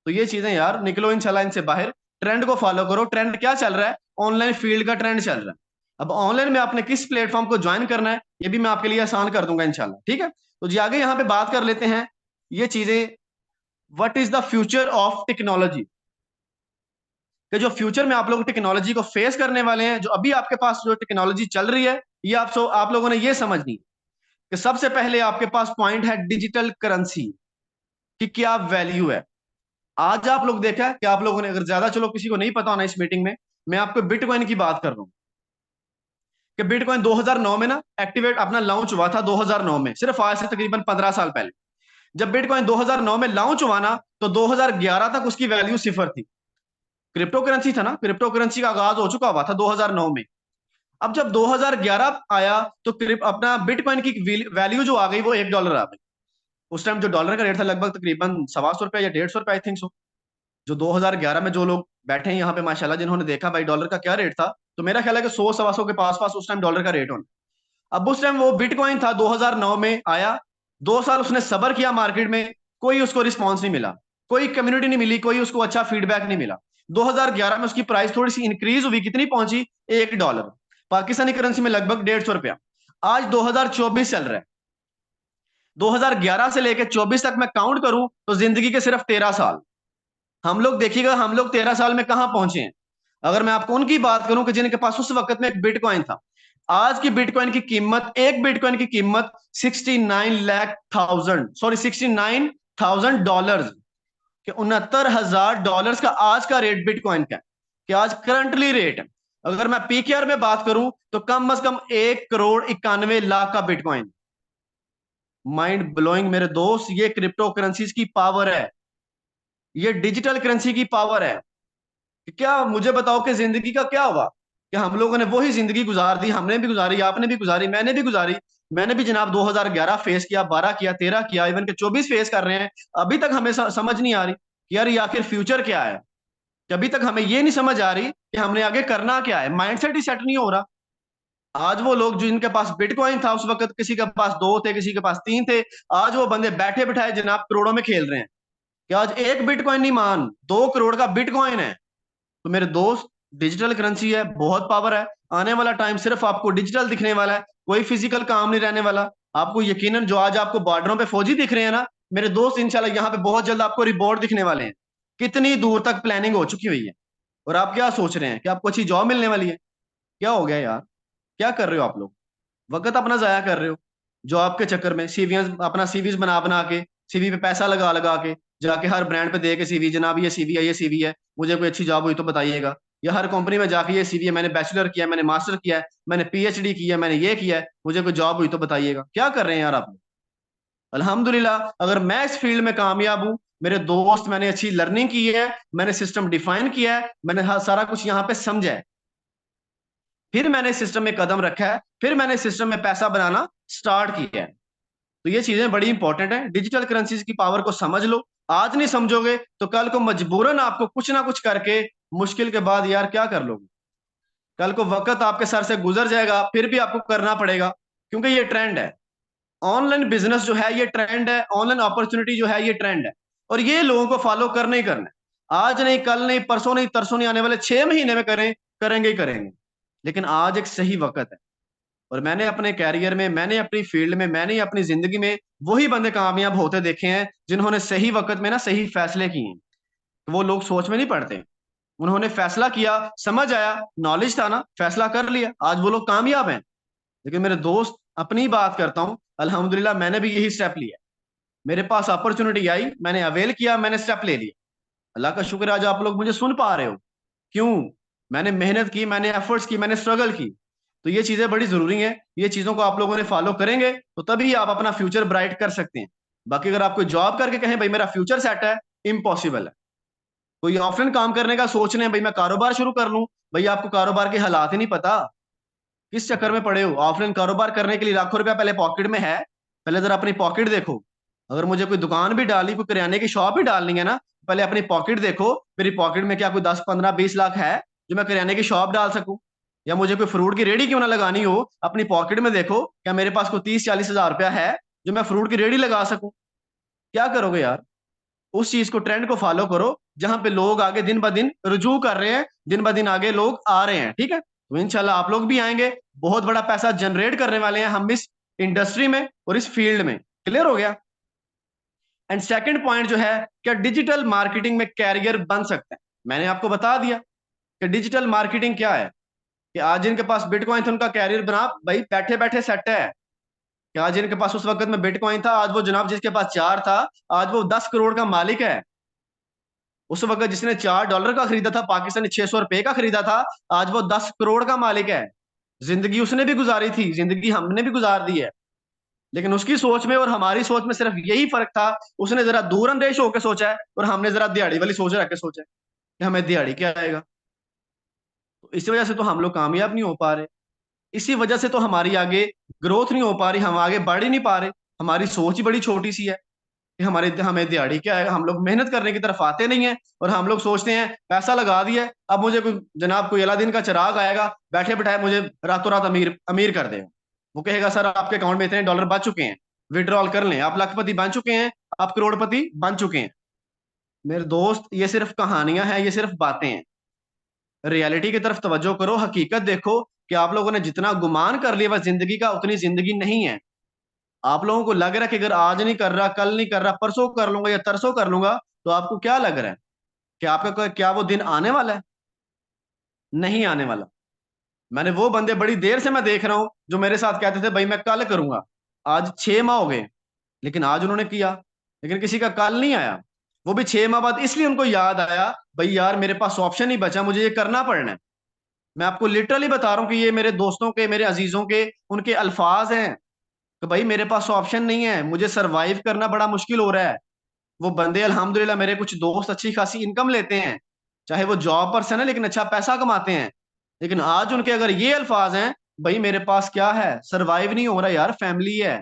तो ये चीजें यार निकलो इंशाल्लाह इनसे बाहर, ट्रेंड को फॉलो करो। ट्रेंड क्या चल रहा है? ऑनलाइन फील्ड का ट्रेंड चल रहा है। अब ऑनलाइन में आपने किस प्लेटफॉर्म को ज्वाइन करना है ये भी मैं आपके लिए आसान कर दूंगा इंशाल्लाह, ठीक है। तो जी आगे यहाँ पे बात कर लेते हैं ये चीजें, what is the future of technology, कि जो फ्यूचर में आप लोग टेक्नोलॉजी को फेस करने वाले हैं, जो अभी आपके पास जो टेक्नोलॉजी चल रही है, ये आप लोगों ने ये समझनी है कि सबसे पहले आपके पास पॉइंट है डिजिटल करेंसी की क्या वैल्यू है। आज आप लोग देखा है कि आप लोगों ने, अगर ज्यादा चलो किसी को नहीं पता होना इस मीटिंग में, मैं आपको बिटकॉइन की बात कर रहा हूं कि बिटकॉइन 2009 में ना एक्टिवेट अपना लॉन्च हुआ था, 2009 में, सिर्फ आज से तकरीबन 15 साल पहले। जब बिटकॉइन 2009 में लॉन्च हुआ ना, तो 2011 तक उसकी वैल्यू सिफर थी। क्रिप्टो करेंसी था ना, क्रिप्टो करेंसी का आगाज हो चुका हुआ था 2009 में। अब जब 2011 आया तो अपना बिटकॉइन की वैल्यू जो आ गई वो $1 आ गई। उस टाइम जो डॉलर का रेट था लगभग तकरीबन ₹125 या ₹150 आई थिंक सो। जो 2011 में जो लोग बैठे हैं यहाँ पे माशाल्लाह, जिन्होंने देखा भाई डॉलर का क्या रेट था, तो मेरा ख्याल है कि 100 सवा सौ के पास पास उस टाइम डॉलर का रेट होना। अब उस टाइम वो बिटकॉइन था, 2009 में आया, 2 साल उसने सबर किया मार्केट में, कोई उसको रिस्पॉन्स नहीं मिला, कोई कम्युनिटी नहीं मिली, कोई उसको अच्छा फीडबैक नहीं मिला। 2011 में उसकी प्राइस थोड़ी सी इंक्रीज हुई, कितनी पहुंची? $1, पाकिस्तानी करेंसी में लगभग ₹150। आज 2024 चल रहा है, 2011 से लेकर 24 तक मैं काउंट करूं तो जिंदगी के सिर्फ 13 साल। हम लोग देखिएगा हम लोग 13 साल में कहां पहुंचे हैं। अगर मैं आपको उनकी बात करूं कि जिनके पास उस वक्त में एक बिटकॉइन था, आज की बिटकॉइन की कीमत, एक बिटकॉइन की कीमत 69 के $69,000 का आज का रेट बिटकॉइन का है, कि आज करंटली रेट है। अगर मैं पीकेआर में बात करूं तो कम से कम 1,91,00,000 का बिटकॉइन। माइंड ब्लोइंग मेरे दोस्त, ये क्रिप्टो करेंसीज की पावर है, ये डिजिटल करेंसी की पावर है। कि क्या मुझे बताओ कि जिंदगी का क्या हुआ, कि हम लोगों ने वही जिंदगी गुजार दी, हमने भी गुजारी, आपने भी गुजारी, मैंने भी गुजारी। मैंने भी जनाब 2011 फेस किया, 12 किया, 13 किया, इवन के 24 फेस कर रहे हैं। अभी तक हमें समझ नहीं आ रही कि यार ये आखिर फ्यूचर क्या है, कि अभी तक हमें ये नहीं समझ आ रही कि हमने आगे करना क्या है, माइंडसेट ही सेट नहीं हो रहा। आज वो लोग जिनके पास बिटकॉइन था उस वक्त, किसी के पास 2 थे, किसी के पास 3 थे, आज वो बंदे बैठे बिठाए जनाब करोड़ों में खेल रहे हैं, कि आज एक बिटकॉइन नहीं मान, 2 करोड़ का बिटकॉइन है। तो मेरे दोस्त, डिजिटल करेंसी है, बहुत पावर है। आने वाला टाइम सिर्फ आपको डिजिटल दिखने वाला है, कोई फिजिकल काम नहीं रहने वाला। आपको यकीनन जो आज आपको बॉर्डरों पे फौजी दिख रहे हैं ना, मेरे दोस्त इंशाल्लाह यहाँ पे बहुत जल्द आपको रिवॉर्ड दिखने वाले हैं। कितनी दूर तक प्लानिंग हो चुकी हुई है। और आप क्या सोच रहे हैं कि आपको अच्छी जॉब मिलने वाली है? क्या हो गया यार, क्या कर रहे हो आप लोग? वक्त अपना जाया कर रहे हो जॉब के चक्कर में, सीवी अपना सीवीज बना बना के, सीवी पे पैसा लगा लगा के। जाके हर ब्रांड पे दे के सीवी, जनाब ये सीवी है, ये सीवी है, मुझे कोई अच्छी जॉब हुई तो बताइएगा। या हर कंपनी में जाके ये सीवी है, मैंने बैचलर किया है, मैंने मास्टर किया है, मैंने पीएचडी किया है, मैंने ये किया है, मुझे कोई जॉब हुई तो बताइएगा। क्या कर रहे हैं यार आप? अल्हम्दुलिल्लाह अगर मैं इस फील्ड में कामयाब हूं, मेरे दोस्त, मैंने अच्छी लर्निंग की है, मैंने सिस्टम डिफाइन किया है, मैंने सारा कुछ यहाँ पे समझा है, फिर मैंने सिस्टम में कदम रखा है, फिर मैंने सिस्टम में पैसा बनाना स्टार्ट किया है। तो ये चीजें बड़ी इंपॉर्टेंट है। डिजिटल करेंसीज की पावर को समझ लो। आज नहीं समझोगे तो कल को मजबूरन आपको कुछ ना कुछ करके, मुश्किल के बाद यार क्या कर लोगे? कल को वक्त आपके सर से गुजर जाएगा, फिर भी आपको करना पड़ेगा, क्योंकि ये ट्रेंड है। ऑनलाइन बिजनेस जो है ये ट्रेंड है, ऑनलाइन अपॉर्चुनिटी जो है ये ट्रेंड है, और ये लोगों को फॉलो करना ही करना है। आज नहीं, कल नहीं, परसों नहीं, तरसों नहीं, आने वाले 6 महीने में करेंगे ही करेंगे। लेकिन आज एक सही वक्त है, और मैंने अपने कैरियर में, मैंने अपनी फील्ड में, मैंने अपनी जिंदगी में वही बंदे कामयाब होते देखे हैं जिन्होंने सही वक्त में ना सही फैसले किए हैं। तो वो लोग सोच में नहीं पड़ते, उन्होंने फैसला किया, समझ आया, नॉलेज था ना, फैसला कर लिया, आज वो लोग कामयाब हैं। लेकिन मेरे दोस्त, अपनी बात करता हूं, अल्हम्दुलिल्लाह मैंने भी यही स्टेप लिया। मेरे पास अपॉर्चुनिटी आई, मैंने अवेल किया, मैंने स्टेप ले लिया। अल्लाह का शुक्र है आज आप लोग मुझे सुन पा रहे हो। क्यों? मैंने मेहनत की, मैंने एफर्ट्स की, मैंने स्ट्रगल की। तो ये चीजें बड़ी जरूरी हैं। ये चीजों को आप लोगों ने फॉलो करेंगे तो तभी आप अपना फ्यूचर ब्राइट कर सकते हैं। बाकी अगर आप कोई जॉब करके कहें भाई मेरा फ्यूचर सेट है, इम्पॉसिबल है। कोई ऑफलाइन काम करने का सोच रहे हैं, भाई मैं कारोबार शुरू कर लूं, भाई आपको कारोबार के हालात ही नहीं पता, किस चक्कर में पड़े हो? ऑफलाइन कारोबार करने के लिए लाखों रुपया पहले पॉकेट में है, पहले जरा अपनी पॉकेट देखो। अगर मुझे कोई दुकान भी डालनी, कोई किराने की शॉप भी डालनी है ना, पहले अपनी पॉकेट देखो, मेरी पॉकेट में क्या कोई 10, 15, 20 लाख है जो मैं किराने की शॉप डाल सकूं? या मुझे कोई फ्रूट की रेडी क्यों ना लगानी हो, अपनी पॉकेट में देखो, क्या मेरे पास कोई 30, 40 हजार रुपया है जो मैं फ्रूट की रेडी लगा सकूं? क्या करोगे यार? उस चीज को, ट्रेंड को फॉलो करो जहां पे लोग आगे दिन ब दिन रुजू कर रहे हैं, दिन ब दिन आगे लोग आ रहे हैं। ठीक है, तो इंशाल्लाह आप लोग भी आएंगे, बहुत बड़ा पैसा जनरेट करने वाले हैं हम इस इंडस्ट्री में और इस फील्ड में। क्लियर हो गया? एंड सेकंड पॉइंट जो है, क्या डिजिटल मार्केटिंग में कैरियर बन सकता है? मैंने आपको बता दिया कि डिजिटल मार्केटिंग क्या है, कि आज जिनके पास बिटकॉइन थे उनका कैरियर बना भाई बैठे बैठे सेट है। कि आज जिनके पास उस वक्त में बिटकॉइन था, आज वो जनाब जिसके पास 4 था, आज वो 10 करोड़ का मालिक है। उस वक्त जिसने $4 का खरीदा था, पाकिस्तानी ₹600 का खरीदा था, आज वो 10 करोड़ का मालिक है। जिंदगी उसने भी गुजारी थी, जिंदगी हमने भी गुजार दी है, लेकिन उसकी सोच में और हमारी सोच में सिर्फ यही फर्क था, उसने जरा दूर अंदेश होकर सोचा है और हमने जरा दिहाड़ी वाली सोच रख के सोचा है कि हमें दिहाड़ी क्या आएगा। तो इसी वजह से तो हम लोग कामयाब नहीं हो पा रहे, इसी वजह से तो हमारी आगे ग्रोथ नहीं हो पा रही, हम आगे बढ़ ही नहीं पा रहे। हमारी सोच ही बड़ी छोटी सी है कि हमें दिहाड़ी क्या है, हम लोग मेहनत करने की तरफ आते नहीं है, और हम लोग सोचते हैं पैसा लगा दिया, अब मुझे कोई जनाब कोई अलादीन का चिराग आएगा, बैठे बैठाए मुझे रातों रात अमीर अमीर कर देगा। वो कहेगा सर आपके अकाउंट में इतने डॉलर बच चुके हैं, विड्रॉल कर लें, आप लखपति बन चुके हैं, आप करोड़पति बन चुके हैं। मेरे दोस्त, ये सिर्फ कहानियां हैं, ये सिर्फ बातें हैं। रियलिटी की तरफ तवज्जो करो, हकीकत देखो कि आप लोगों ने जितना गुमान कर लिया बस जिंदगी का, उतनी जिंदगी नहीं है। आप लोगों को लग रहा है कि अगर आज नहीं कर रहा, कल नहीं कर रहा, परसों कर लूंगा या तरसों कर लूंगा, तो आपको क्या लग रहा है कि आपका क्या वो दिन आने वाला है? नहीं आने वाला। मैंने वो बंदे बड़ी देर से मैं देख रहा हूं जो मेरे साथ कहते थे भाई मैं कल करूंगा, आज 6 माह हो गए, लेकिन आज उन्होंने किया, लेकिन किसी का कल नहीं आया। वो भी 6 माह बाद इसलिए उनको याद आया, भाई यार मेरे पास ऑप्शन नहीं बचा, मुझे ये करना पड़ना है। मैं आपको लिटरली बता रहा हूं कि ये मेरे दोस्तों के, मेरे अजीजों के, उनके अल्फाज हैं कि भाई मेरे पास ऑप्शन नहीं है, मुझे सरवाइव करना बड़ा मुश्किल हो रहा है। वो बंदे अल्हम्दुलिल्लाह, मेरे कुछ दोस्त अच्छी खासी इनकम लेते हैं, चाहे वो जॉब पर से ना, लेकिन अच्छा पैसा कमाते हैं। लेकिन आज उनके अगर ये अल्फाज हैं, भाई मेरे पास क्या है, सरवाइव नहीं हो रहा यार, फैमिली है,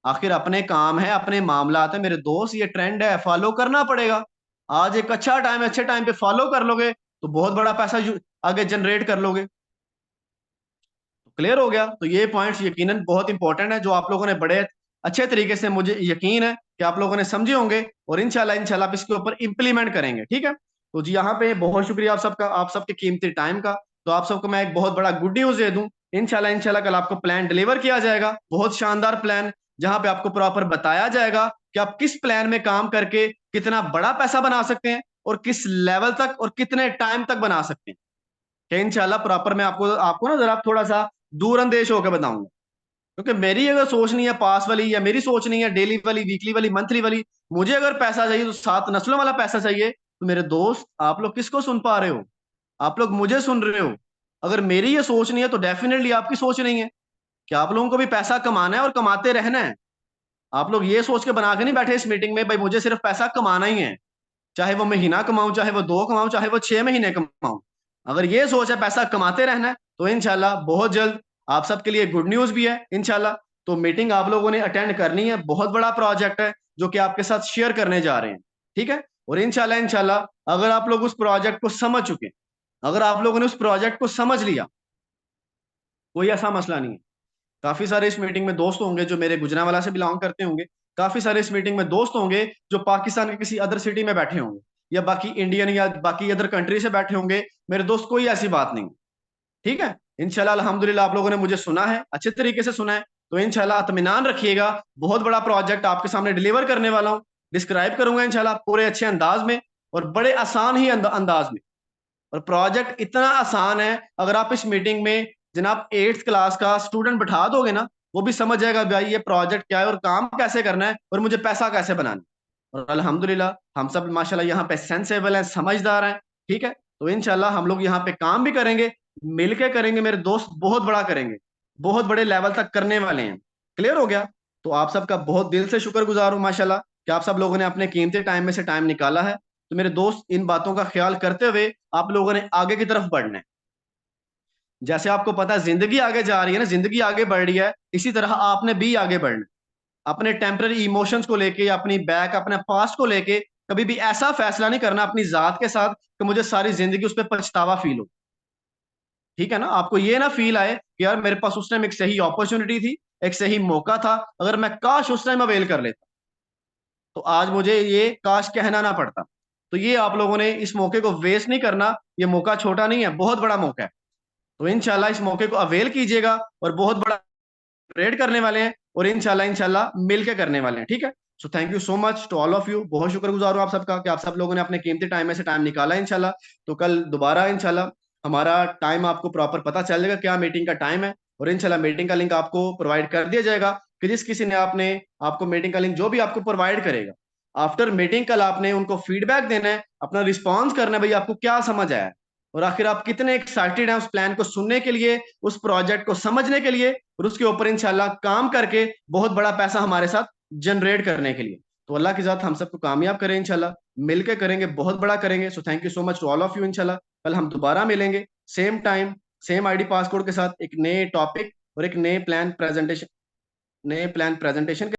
आखिर अपने काम है, अपने मामलात है। मेरे दोस्त ये ट्रेंड है, फॉलो करना पड़ेगा। आज एक अच्छा टाइम है, अच्छे टाइम पे फॉलो कर लोगे तो बहुत बड़ा पैसा आगे जनरेट कर लोगे। क्लियर हो गया? तो ये पॉइंट्स यकीनन बहुत इंपॉर्टेंट है, जो आप लोगों ने बड़े अच्छे तरीके से, मुझे यकीन है कि आप लोगों ने समझे होंगे, और इंशाल्लाह इंशाल्लाह आप इसके ऊपर इंप्लीमेंट करेंगे। ठीक है, तो जी यहाँ पे बहुत शुक्रिया आप सबका, आप सबके कीमती टाइम का। तो आप सबको मैं एक बहुत बड़ा गुड न्यूज दे दूं, इंशाल्लाह इंशाल्लाह कल आपको प्लान डिलीवर किया जाएगा, बहुत शानदार प्लान, जहां पे आपको प्रॉपर बताया जाएगा कि आप किस प्लान में काम करके कितना बड़ा पैसा बना सकते हैं, और किस लेवल तक और कितने टाइम तक बना सकते हैं। कि इंशाल्लाह प्रॉपर मैं आपको आपको ना जरा थोड़ा सा दूर अंदेश होकर बताऊंगा। क्योंकि मेरी अगर सोच नहीं है पास वाली, या मेरी सोच नहीं है डेली वाली, वीकली वाली, मंथली वाली, मुझे अगर पैसा चाहिए तो 7 नस्लों वाला पैसा चाहिए, तो मेरे दोस्त आप लोग किसको सुन पा रहे हो? आप लोग मुझे सुन रहे हो। अगर मेरी ये सोच नहीं है तो डेफिनेटली आपकी सोच नहीं है कि आप लोगों को भी पैसा कमाना है और कमाते रहना है। आप लोग ये सोच के बना के नहीं बैठे इस मीटिंग में भाई मुझे सिर्फ पैसा कमाना ही है, चाहे वो महीना कमाऊं, चाहे वो 2 कमाऊं, चाहे वो 6 महीने कमाऊं। अगर ये सोच है पैसा कमाते रहना है, तो इंशाल्लाह बहुत जल्द आप सबके लिए गुड न्यूज भी है इंशाल्लाह। तो मीटिंग आप लोगों ने अटेंड करनी है, बहुत बड़ा प्रोजेक्ट है जो कि आपके साथ शेयर करने जा रहे हैं। ठीक है। और इंशाल्लाह इंशाल्लाह अगर आप लोग उस प्रोजेक्ट को समझ चुके, अगर आप लोगों ने उस प्रोजेक्ट को समझ लिया, कोई ऐसा मसला नहीं है। काफी सारे इस मीटिंग में दोस्त होंगे जो मेरे गुजरांवाला से बिलोंग करते होंगे। काफी सारे इस मीटिंग में दोस्त होंगे जो पाकिस्तान के किसी अदर सिटी में बैठे होंगे, या बाकी इंडियन या बाकी अदर कंट्री से बैठे होंगे। मेरे दोस्त कोई ऐसी बात नहीं। ठीक है। इंशाल्लाह अल्हम्दुलिल्लाह आप लोगों ने मुझे सुना है, अच्छे तरीके से सुना है। तो इंशाल्लाह इत्मीनान रखिएगा, बहुत बड़ा प्रोजेक्ट आपके सामने डिलीवर करने वाला हूँ। डिस्क्राइब करूंगा इंशाल्लाह पूरे अच्छे अंदाज में, और बड़े आसान ही अंदाज में। और प्रोजेक्ट इतना आसान है, अगर आप इस मीटिंग में जनाब 8th क्लास का स्टूडेंट बैठा दोगे ना, वो भी समझ जाएगा भाई ये प्रोजेक्ट क्या है और काम कैसे करना है और मुझे पैसा कैसे बनाना है। और अल्हम्दुलिल्लाह हम सब माशाल्लाह यहाँ पे सेंसेबल हैं, समझदार हैं। ठीक है। तो इंशाल्लाह हम लोग यहाँ पे काम भी करेंगे, मिलके करेंगे, मेरे दोस्त बहुत बड़ा करेंगे, बहुत बड़े लेवल तक करने वाले हैं। क्लियर हो गया? तो आप सबका बहुत दिल से शुक्रगुजार हूँ माशाल्लाह कि आप सब लोगों ने अपने कीमती टाइम में से टाइम निकाला है। तो मेरे दोस्त इन बातों का ख्याल करते हुए आप लोगों ने आगे की तरफ बढ़ना है। जैसे आपको पता है जिंदगी आगे जा रही है ना, जिंदगी आगे बढ़ रही है, इसी तरह आपने भी आगे बढ़ना है। अपने टेम्पररी इमोशंस को लेके, अपनी बैक, अपने पास्ट को लेके कभी भी ऐसा फैसला नहीं करना अपनी जात के साथ कि मुझे सारी जिंदगी उस पर पछतावा फील हो। ठीक है ना? आपको ये ना फील आए कि यार मेरे पास उस टाइम एक सही अपॉर्चुनिटी थी, एक सही मौका था, अगर मैं काश उस टाइम अवेल कर लेता तो आज मुझे ये काश कहना ना पड़ता। तो ये आप लोगों ने इस मौके को वेस्ट नहीं करना। ये मौका छोटा नहीं है, बहुत बड़ा मौका है। तो इंशाल्लाह इस मौके को अवेल कीजिएगा, और बहुत बड़ा ट्रेड करने वाले हैं, और इंशाल्लाह इंशाल्लाह मिलके करने वाले हैं। ठीक है। So thank you so much to all of you. बहुत शुक्रगुजार हूं आप सबका कि आप सब लोगों ने अपने कीमती टाइम में से टाइम निकाला है इंशाल्लाह। तो कल दोबारा इंशाल्लाह हमारा टाइम आपको प्रॉपर पता चल जाएगा क्या मीटिंग का टाइम है, और इंशाल्लाह मीटिंग का लिंक आपको प्रोवाइड कर दिया जाएगा कि जिस किसी ने आपने आपको मीटिंग का लिंक जो भी आपको प्रोवाइड करेगा, आफ्टर मीटिंग कल आपने उनको फीडबैक देना है, अपना रिस्पॉन्स करना है, भाई आपको क्या समझ आया, और आखिर आप कितने एक्साइटेड हैं उस प्लान को सुनने के लिए, उस प्रोजेक्ट को समझने के लिए, और उसके ऊपर इंशाल्लाह काम करके बहुत बड़ा पैसा हमारे साथ जनरेट करने के लिए। तो अल्लाह की जात हम सबको कामयाब करें इंशाल्लाह। मिलके करेंगे, बहुत बड़ा करेंगे। So thank you so much to all of you. इंशाल्लाह कल हम दोबारा मिलेंगे, same time, same ID passcode के साथ, एक नए टॉपिक और एक नए प्लान प्रेजेंटेशन के